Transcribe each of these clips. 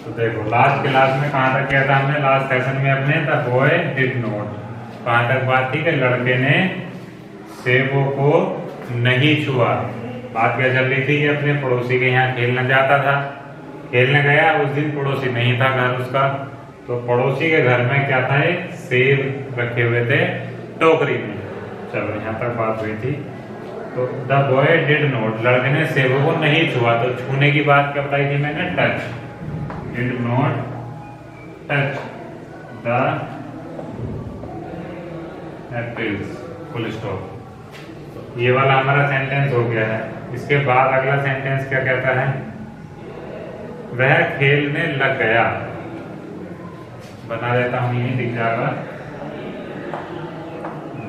तो देखो last class में कहाँ तक किया था हमने, लास्ट सेशन में अपने, द बॉय डिड नॉट, कहाँ तक बात थी कि लड़के ने सेबों को नहीं छुआ। बात क्या चल रही थी कि अपने पड़ोसी के यहाँ खेलने जाता था, खेलने गया, उस दिन पड़ोसी नहीं था घर उसका, तो पड़ोसी के घर में क्या था, एक सेब रखे हुए थे टोकरी में। चलो यहाँ तक बात हुई थी। तो द बॉय डिड नॉट, लड़के ने सेबों को नहीं छुआ, तो छूने की बात क्या बताई थी मैंने, touch, did not touch the apples, full stop. ये वाला हमारा सेंटेंस हो गया है। इसके बाद अगला सेंटेंस क्या कहता है, वह खेलने लग गया। बना देता हूं, यही दिख जाएगा,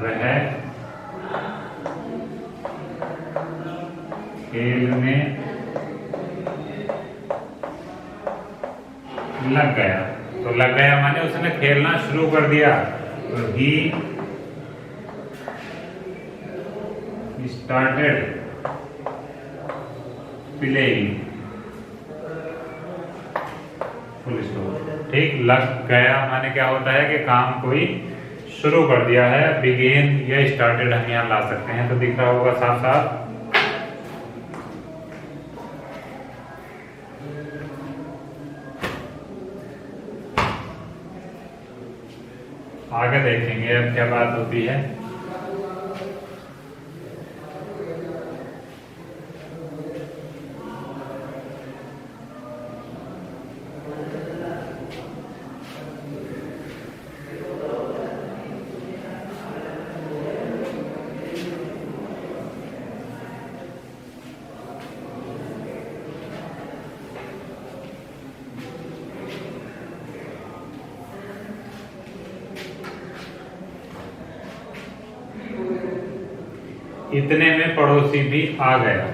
वह खेलने लग गया। तो लग गया माने उसने खेलना शुरू कर दिया। तो he started playing, full stop. ठीक, लग गया माने क्या होता है कि काम कोई शुरू कर दिया है। बिगेन या स्टार्टेड हम यहाँ ला सकते हैं, तो दिख रहा होगा साफ साफ। आगे देखेंगे अब क्या बात होती है। इतने में पड़ोसी भी आ गया।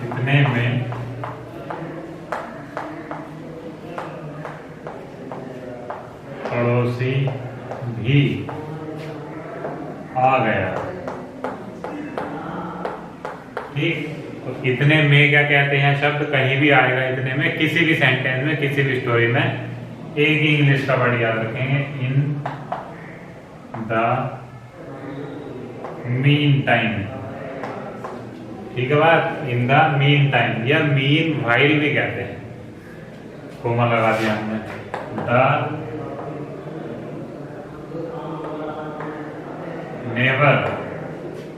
इतने में पड़ोसी भी आ गया। ठीक, तो इतने में क्या कहते हैं, शब्द कहीं भी आएगा इतने में, किसी भी सेंटेंस में, किसी भी स्टोरी में। एक ही इंग्लिश का वर्ड याद रखेंगे, इन द मीन टाइम। ठीक है बात, इन द मीन टाइम या मीन वाइल भी कहते हैं, कोमा लगा दिया हमने। द नेबर,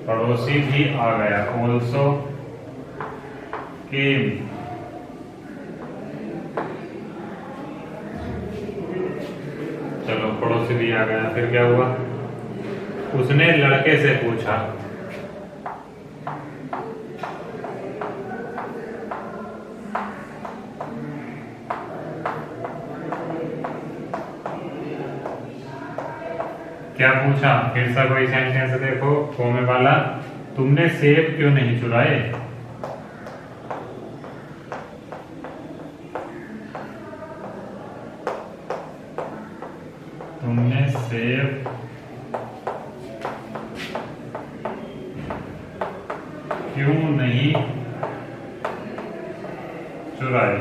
पड़ोसी भी आ गया, ऑल्सो केम। चलो पड़ोसी भी आ गया, फिर क्या हुआ, उसने लड़के से पूछा। क्या पूछा, फिर से कोई सेंटेंस देखो कोमे वाला, तुमने सेब क्यों नहीं चुराए। तुमने सेब क्यों नहीं चुराए,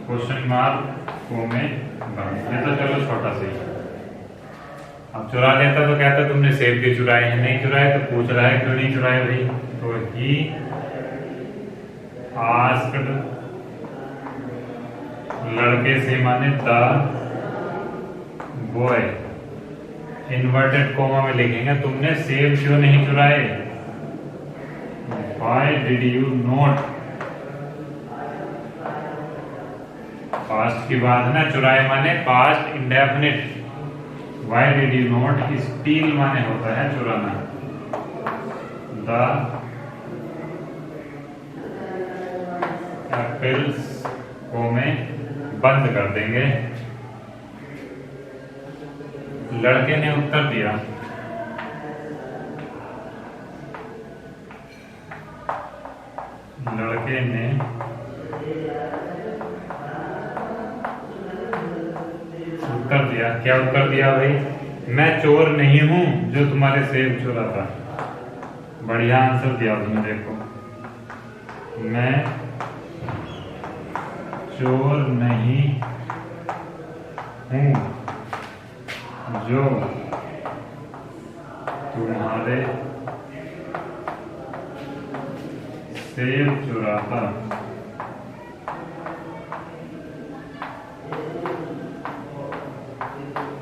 क्वेश्चन मार्क कोमे बंद। ये तो चलो छोटा सा ही। अब चुरा लेता तो कहता तुमने सेब क्यों चुराए हैं, नहीं चुराए, तो पूछ रहा है क्यों नहीं चुराए भाई। तो ही आस्क्ड, लड़के से माने द बॉय, इन्वर्टेड कोमा में लिखेंगे, तुमने सेब क्यों नहीं चुराए। Why did you not, past की बात है ना, चुराए माने past indefinite. Why did you not steal माने होता है चुराना। The apples को में बंद कर देंगे। लड़के ने उत्तर दिया, लड़के ने उत्तर दिया, क्या उत्तर दिया भाई, मैं चोर नहीं हूं जो तुम्हारे सेब चुराता। बढ़िया आंसर दिया उसने, देखो मैं चोर नहीं हूँ जो तुम्हारे सेब चुराता।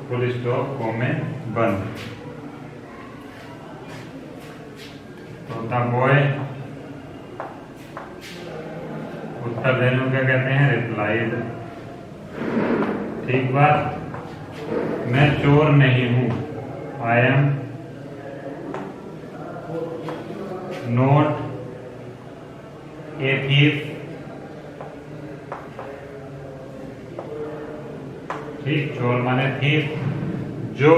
फुल स्टॉप, कॉमे बंद। तोता बॉय उत्तर देने को क्या कहते हैं? रिप्लाइड। ठीक बात। मैं चोर नहीं हूँ, I am not a thief. ठीक, चोर माने थीफ। जो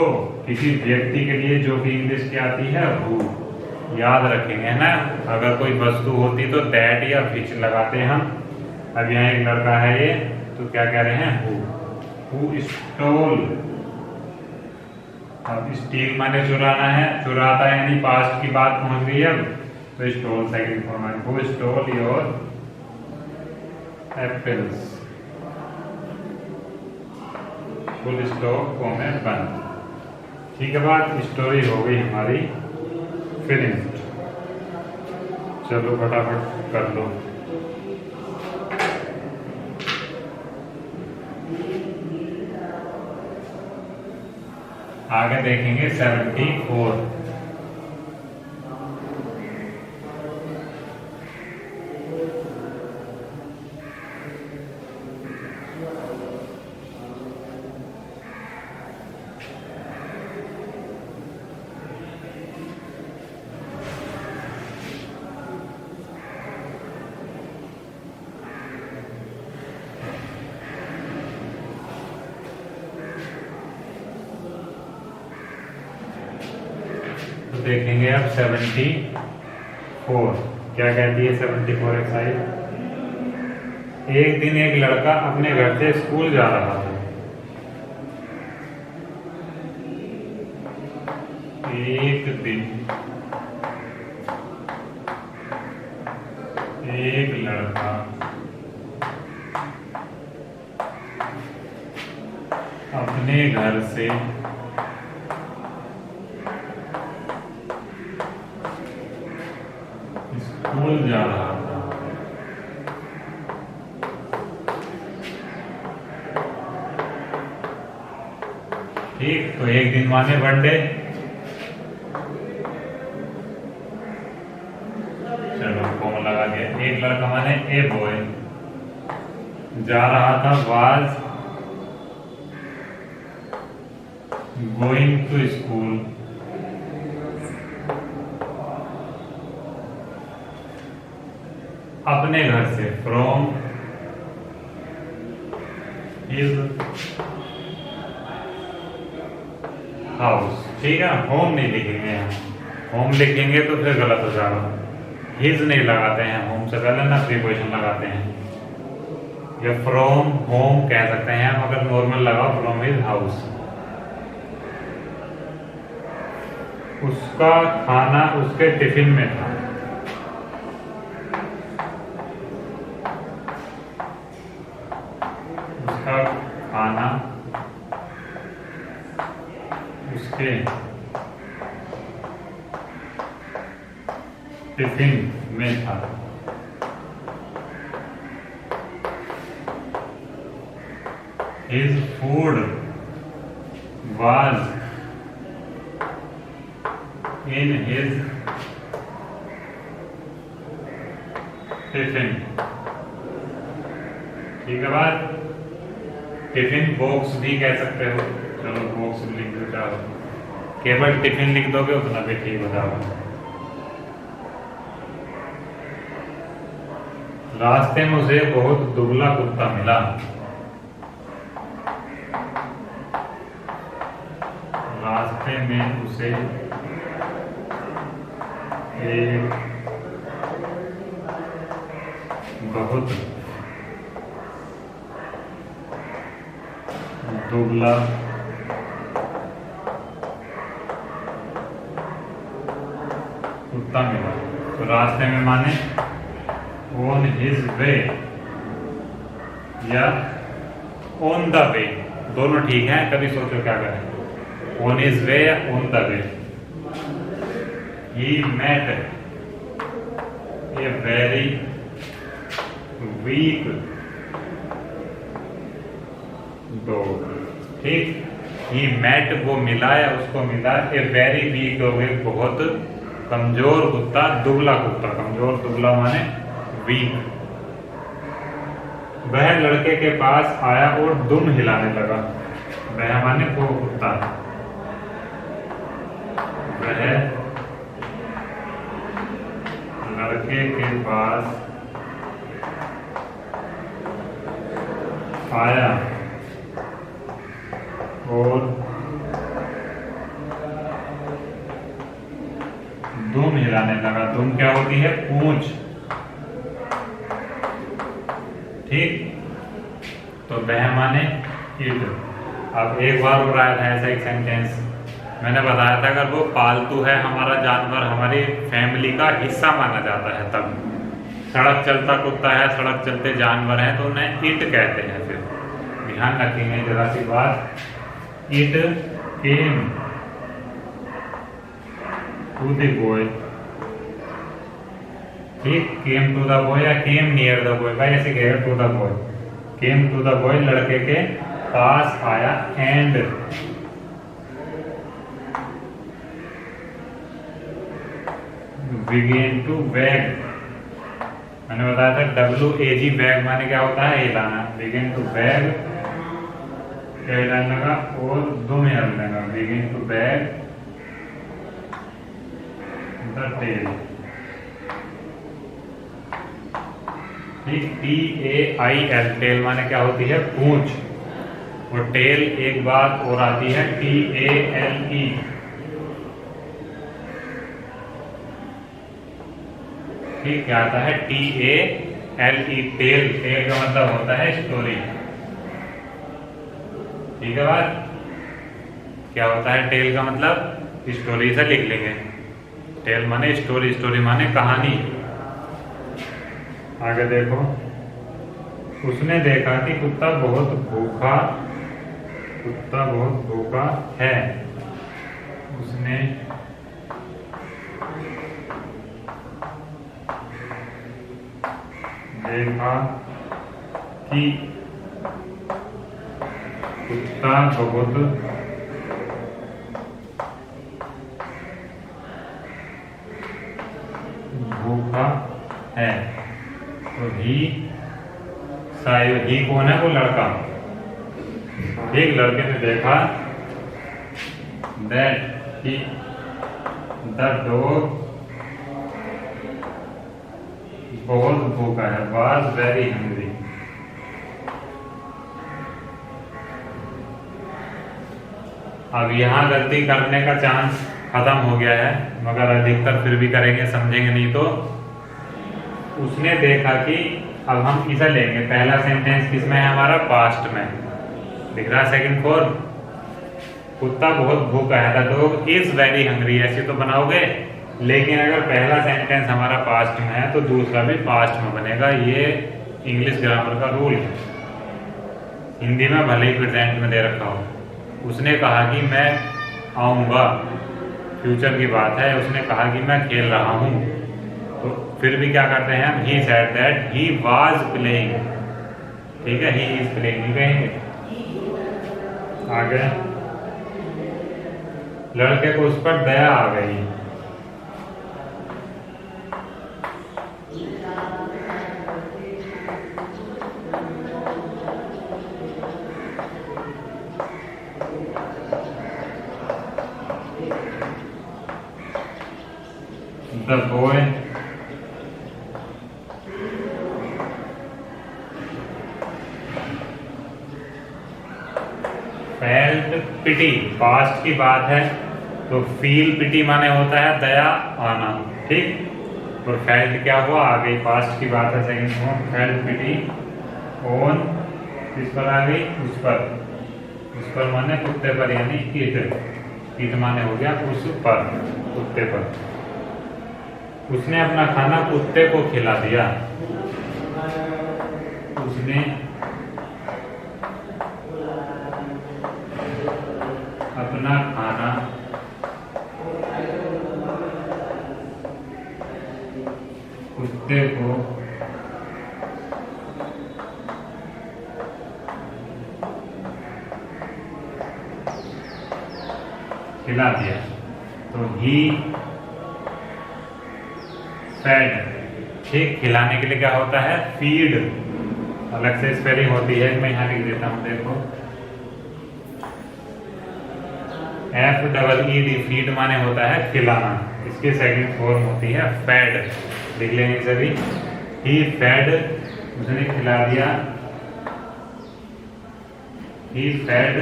किसी व्यक्ति के लिए जो कि इंग्लिश की आती है हु, याद रखेंगे ना। अगर कोई वस्तु होती तो दैट या विच लगाते हैं हम। अब यहाँ एक लड़का है ये, तो क्या कह रहे हैं? Who stole. अब स्टील माने चुराना है, चुराता है, यानी पास्ट की बात पहुंच गई। अब तो स्टोल सेकंड फॉर्म है। Who stole your apples. Full stop, comma बंद। ठीक है बात, स्टोरी हो गई हमारी फिनिश्ड। चलो फटाफट कर लो। आगे देखेंगे 74। देखेंगे अब 74 क्या कहती है। 74 एक्सरसाइज। एक दिन एक लड़का अपने घर से स्कूल जा रहा था। एक दिन एक लड़का अपने घर से स्कूल जा रहा था। ठीक, तो एक दिन माने वन डे। चलो कॉमा लगा दिया। एक लड़का माने ए बॉय, जा रहा था, वाज गोइंग टू स्कूल। अपने घर से, फ्रॉम हिज हाउस। ठीक है, होम नहीं लिखेंगे यहाँ। होम लिखेंगे तो फिर गलत हो जाएगा। हिज नहीं लगाते हैं, होम से पहले ना प्रीपोजिशन लगाते हैं। या फ्रॉम होम कह सकते हैं हम, अगर नॉर्मल लगाओ फ्रॉम हिज हाउस। उसका खाना उसके टिफिन में था। उसका खाना उसके टिफिन में था। His food was in his tiffin. ठीक है बात। टिफिन बॉक्स भी कह सकते हो। चलो बॉक्स लिख दो, चाहो केवल टिफिन लिख दोगे उतना भी ठीक हो जाएगा। रास्ते में उसे बहुत दुबला कुत्ता मिला। रास्ते में उसे एक बहुत दुबला कुत्ता मिला। तो रास्ते में माने ऑन हिज वे या ऑन द वे, दोनों ठीक है। कभी सोचो क्या करें, ऑन हिज वे या on the way. He met a very weak dog, ठीक। ही मेट वो मिला या उसको मिला, ए वेरी वीक डॉग एक बहुत कमजोर कुत्ता, दुबला कुत्ता, कमजोर दुबला माने वीक। वह लड़के के पास आया और दुम हिलाने लगा। वह माने वो कुत्ता, वह लड़के के पास आया और दुम हिलाने लगा। दुम क्या होती है, पूंछ, ठीक। तो वह माने इट। अब एक बार हो रहा था ऐसा एक सेंटेंस, मैंने बताया था अगर वो पालतू है हमारा जानवर, हमारी फैमिली का हिस्सा माना जाता है, तब सड़क चलता कुत्ता है, सड़क चलते जानवर है, तो उन्हें इट कहते हैं। फिर ध्यान रखेंगे जरा सी बात, it came to the boy, ठीक। केम टू द बॉय या केम नियर द बॉय, भाई ऐसे कहेगा to the boy. Came to the boy लड़के के पास आया, एंड बिगेन टू वैग। मैंने बताया था WAG वैग माने क्या होता है, हिलाना। बिगेन टू वैग हिलाने लगा और दुम हिलाने लगा। बिगेन टू वैग द टेल, ठीक। TAIL टेल माने क्या होती है, पूंछ। और टेल एक बात और आती है TALE, ठीक। क्या आता है, TALE टेल। टेल का मतलब होता है स्टोरी, ठीक है। बात क्या होता है टेल का मतलब, स्टोरी से लिख लेंगे। टेल माने स्टोरी, स्टोरी माने कहानी। आगे देखो, उसने देखा कि कुत्ता बहुत भूखा है। उसने देखा कि कुत्ता बहुत भूखा है। तो ही कौन है, वो लड़का, एक लड़के ने देखा that the dog बहुत भूखा है, was very hungry। अब यहाँ गलती करने का चांस खत्म हो गया है, मगर अधिकतर फिर भी करेंगे, समझेंगे नहीं तो। उसने देखा कि, अब हम इसे लेंगे, पहला सेंटेंस किसमें है हमारा, पास्ट में दिख रहा है। सेकंड फॉर्म, कुत्ता बहुत भूखा है, the dog is very hungry, ऐसे तो बनाओगे। लेकिन अगर पहला सेंटेंस हमारा पास्ट में है तो दूसरा भी पास्ट में बनेगा। ये इंग्लिश ग्रामर का रूल है, हिंदी में भले ही प्रेजेंट में दे रखा हो। उसने कहा कि मैं आऊँगा, फ्यूचर की बात है। उसने कहा कि मैं खेल रहा हूँ, तो फिर भी क्या करते हैं हम, he said that he was playing, ठीक है। ही इज प्लेइंग नहीं कहेंगे। आगे, लड़के को उस पर दया आ गई। The boy felt pity, past की बात है तो फील पिटी माने होता है दया आना, ठीक। और फेल्ट क्या हुआ, आ गई, पास्ट की बात है। Second form, felt pity on, किस पर आ गई, उस पर माने कुत्ते पर, यानी इट माने हो गया उस पर, कुत्ते पर। उसने अपना खाना कुत्ते को खिला दिया। उसने अपना खाना कुत्ते को खिला दिया। तो ही फेड, ठीक, खिलाने के लिए क्या होता है? फीड। अलग से स्पेलिंग होती है, मैं यहाँ लिख देता हूँ, देखो FEED, फीड माने होता है खिलाना, इसकी सेकंड फॉर्म होती है फेड। लिख लेंगे सभी, ही फेड, उसने खिला दिया, ही फेड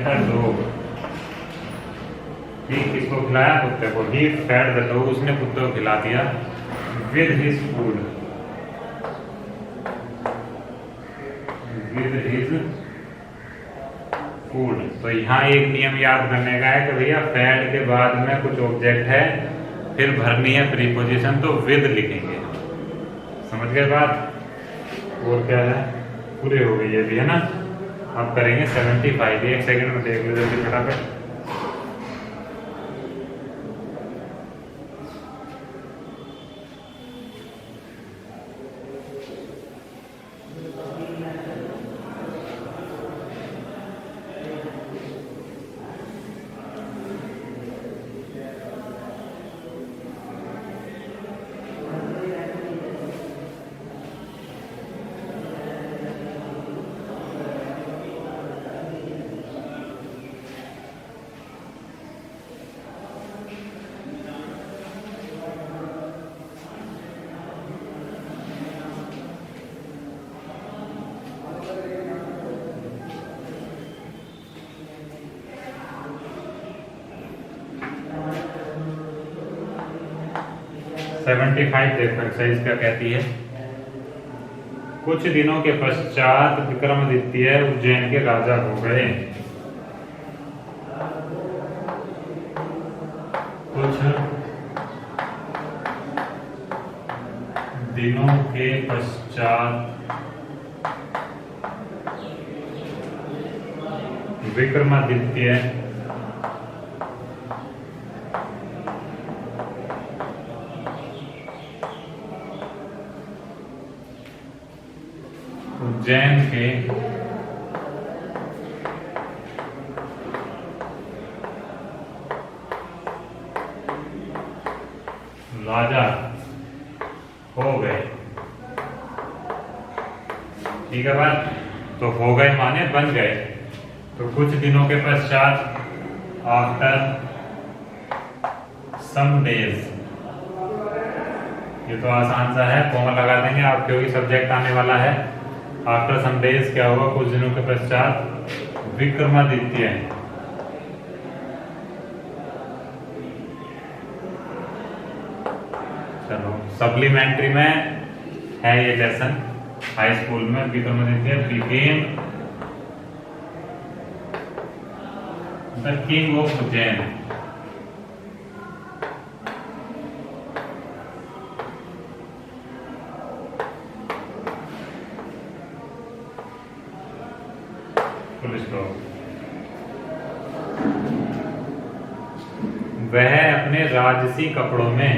द डॉग, ठीक, किसको खिलाया? कुत्ते को। ही फेड द डॉग, उसने कुत्ते को खिला दिया with his food, with his food. तो यहाँ एक नियम याद करने का है कि भैया फेड के बाद में कुछ ऑब्जेक्ट है, फिर भरनी है प्रीपोजिशन, तो विद लिखेंगे। समझ गए बात? और क्या है? पूरी हो गई ये भी, है ना? अब करेंगे 75। एक सेकंड में देख लो जल्दी फटाफट। सेवेंटी 75 देखो एक्सरसाइज क्या कहती है। कुछ दिनों के पश्चात विक्रमादित्य उज्जैन के राजा हो गए। कुछ दिनों के पश्चात विक्रमादित्य उज्जैन के राजा हो गए। ठीक है बात? तो हो गए माने बन गए। तो कुछ दिनों के पश्चात, आफ्टर सम डेज, ये तो आसान सा है, कॉमा लगा देंगे आप क्योंकि सब्जेक्ट आने वाला है। आफ्टर सम डेज क्या होगा? कुछ दिनों के पश्चात विक्रमादित्य। चलो सप्लीमेंट्री में है ये लेसन, हाई स्कूल में Vikramaditya became the king of Ujjain. वह अपने राजसी कपड़ों में